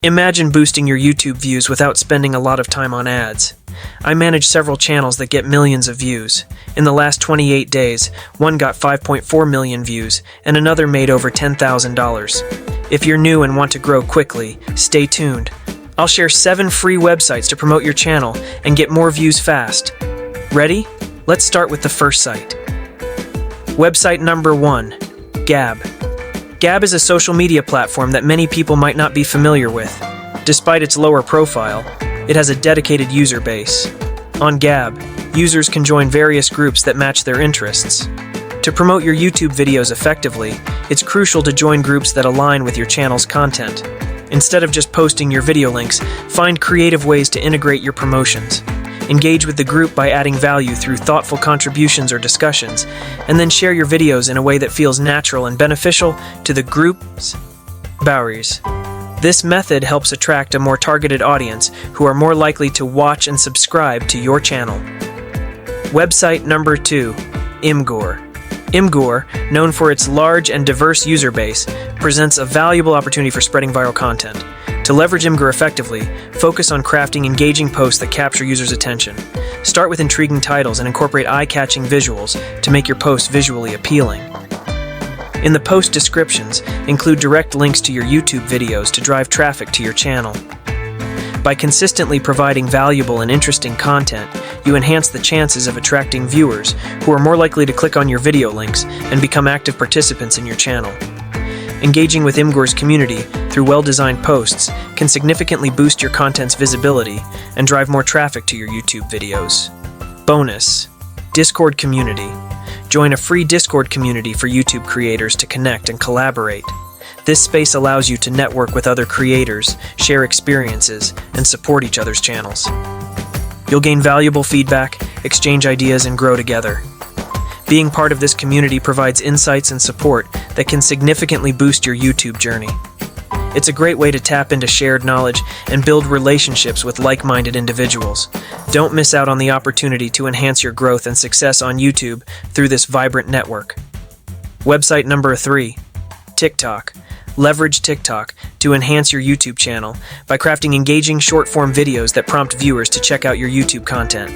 Imagine boosting your YouTube views without spending a lot of time on ads. I manage several channels that get millions of views. In the last 28 days, one got 5.4 million views, and another made over $10,000. If you're new and want to grow quickly, stay tuned. I'll share 7 free websites to promote your channel and get more views fast. Ready? Let's start with the first site. Website number 1, Gab. Gab is a social media platform that many people might not be familiar with. Despite its lower profile, it has a dedicated user base. On Gab, users can join various groups that match their interests. To promote your YouTube videos effectively, it's crucial to join groups that align with your channel's content. Instead of just posting your video links, find creative ways to integrate your promotions. Engage with the group by adding value through thoughtful contributions or discussions, and then share your videos in a way that feels natural and beneficial to the group's boundaries. This method helps attract a more targeted audience who are more likely to watch and subscribe to your channel. Website number 2, imor. Imgur, known for its large and diverse user base, presents a valuable opportunity for spreading viral content. To leverage Imgur effectively, focus on crafting engaging posts that capture users' attention. Start with intriguing titles and incorporate eye-catching visuals to make your posts visually appealing. In the post descriptions, include direct links to your YouTube videos to drive traffic to your channel. By consistently providing valuable and interesting content, you enhance the chances of attracting viewers who are more likely to click on your video links and become active participants in your channel. Engaging with Imgur's community through well-designed posts can significantly boost your content's visibility and drive more traffic to your YouTube videos. Bonus: Discord community. Join a free Discord community for YouTube creators to connect and collaborate. This space allows you to network with other creators, share experiences, and support each other's channels. You'll gain valuable feedback, exchange ideas, and grow together. Being part of this community provides insights and support that can significantly boost your YouTube journey. It's a great way to tap into shared knowledge and build relationships with like-minded individuals. Don't miss out on the opportunity to enhance your growth and success on YouTube through this vibrant network. Website number 3, TikTok. Leverage TikTok to enhance your YouTube channel by crafting engaging short-form videos that prompt viewers to check out your YouTube content.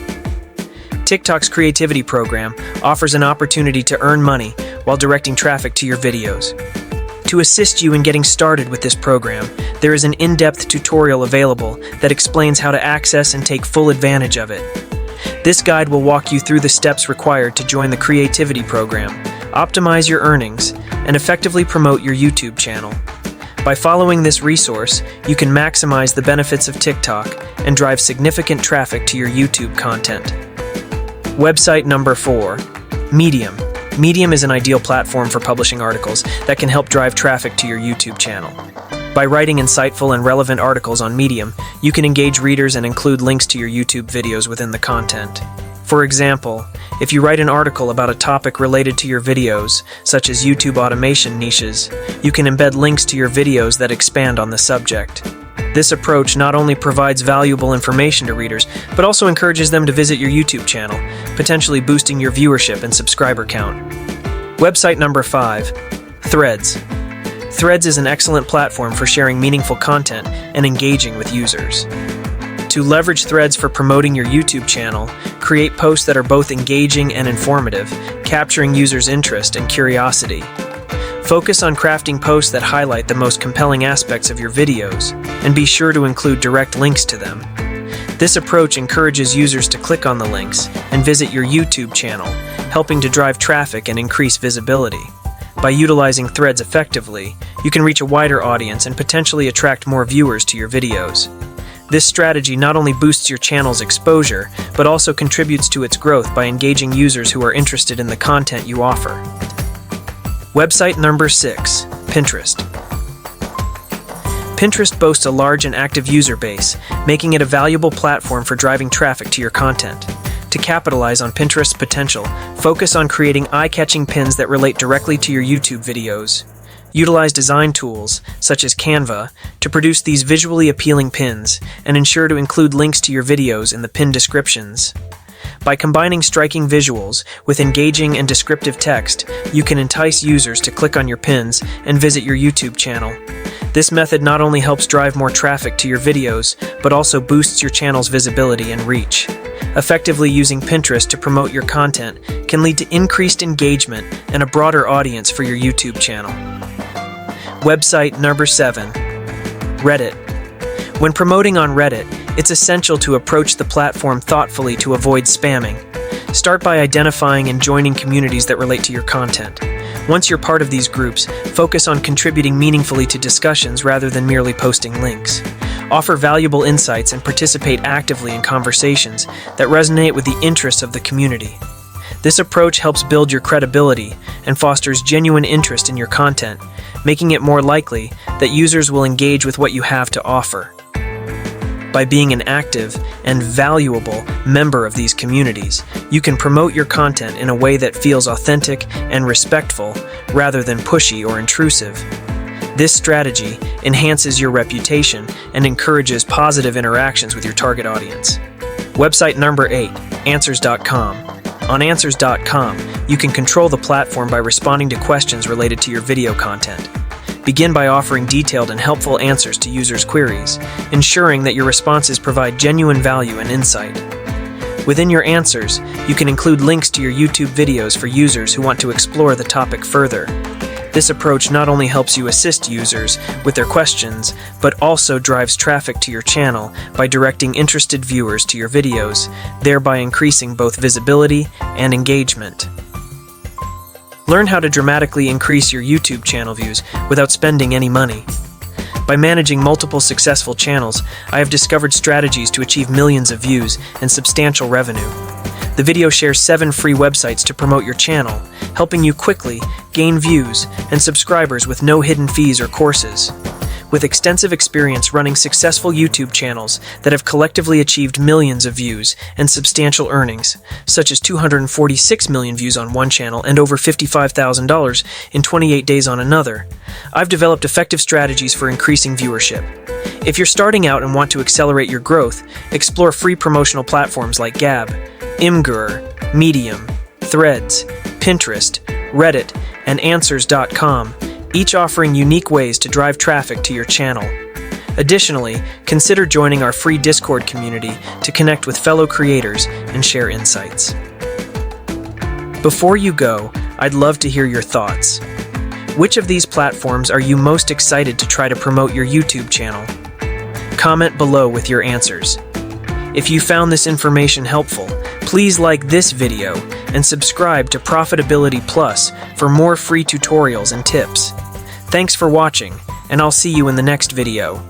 TikTok's creativity program offers an opportunity to earn money while directing traffic to your videos. To assist you in getting started with this program, there is an in-depth tutorial available that explains how to access and take full advantage of it. This guide will walk you through the steps required to join the creativity program, optimize your earnings, and effectively promote your YouTube channel. By following this resource, you can maximize the benefits of TikTok and drive significant traffic to your YouTube content. Website number 4, Medium. Medium is an ideal platform for publishing articles that can help drive traffic to your YouTube channel. By writing insightful and relevant articles on Medium, you can engage readers and include links to your YouTube videos within the content. For example, if you write an article about a topic related to your videos, such as YouTube automation niches, you can embed links to your videos that expand on the subject. This approach not only provides valuable information to readers, but also encourages them to visit your YouTube channel, potentially boosting your viewership and subscriber count. Website number 5, Threads. Threads is an excellent platform for sharing meaningful content and engaging with users. To leverage Threads for promoting your YouTube channel, create posts that are both engaging and informative, capturing users' interest and curiosity. Focus on crafting posts that highlight the most compelling aspects of your videos, and be sure to include direct links to them. This approach encourages users to click on the links and visit your YouTube channel, helping to drive traffic and increase visibility. By utilizing Threads effectively, you can reach a wider audience and potentially attract more viewers to your videos. This strategy not only boosts your channel's exposure, but also contributes to its growth by engaging users who are interested in the content you offer. Website number 6, Pinterest. Pinterest boasts a large and active user base, making it a valuable platform for driving traffic to your content. To capitalize on Pinterest's potential, focus on creating eye-catching pins that relate directly to your YouTube videos. Utilize design tools, such as Canva, to produce these visually appealing pins, and ensure to include links to your videos in the pin descriptions. By combining striking visuals with engaging and descriptive text, you can entice users to click on your pins and visit your YouTube channel. This method not only helps drive more traffic to your videos, but also boosts your channel's visibility and reach. Effectively using Pinterest to promote your content can lead to increased engagement and a broader audience for your YouTube channel. Website number 7. Reddit. When promoting on Reddit, it's essential to approach the platform thoughtfully to avoid spamming. Start by identifying and joining communities that relate to your content. Once you're part of these groups, focus on contributing meaningfully to discussions rather than merely posting links. Offer valuable insights and participate actively in conversations that resonate with the interests of the community. This approach helps build your credibility and fosters genuine interest in your content, making it more likely that users will engage with what you have to offer. By being an active and valuable member of these communities, you can promote your content in a way that feels authentic and respectful rather than pushy or intrusive. This strategy enhances your reputation and encourages positive interactions with your target audience. Website number 8, answers.com. On answers.com, you can control the platform by responding to questions related to your video content. Begin by offering detailed and helpful answers to users' queries, ensuring that your responses provide genuine value and insight. Within your answers, you can include links to your YouTube videos for users who want to explore the topic further. This approach not only helps you assist users with their questions, but also drives traffic to your channel by directing interested viewers to your videos, thereby increasing both visibility and engagement. Learn how to dramatically increase your YouTube channel views without spending any money. By managing multiple successful channels, I have discovered strategies to achieve millions of views and substantial revenue. The video shares 7 free websites to promote your channel, helping you quickly gain views and subscribers with no hidden fees or courses. With extensive experience running successful YouTube channels that have collectively achieved millions of views and substantial earnings, such as 246 million views on one channel and over $55,000 in 28 days on another, I've developed effective strategies for increasing viewership. If you're starting out and want to accelerate your growth, explore free promotional platforms like Gab, imgur, Medium, Threads, Pinterest, Reddit, and Answers.com, each offering unique ways to drive traffic to your channel. Additionally, consider joining our free Discord community to connect with fellow creators and share insights. Before you go, I'd love to hear your thoughts. Which of these platforms are you most excited to try to promote your YouTube channel? Comment below with your answers. If you found this information helpful, please like this video and subscribe to Profitability Plus for more free tutorials and tips. Thanks for watching, and I'll see you in the next video.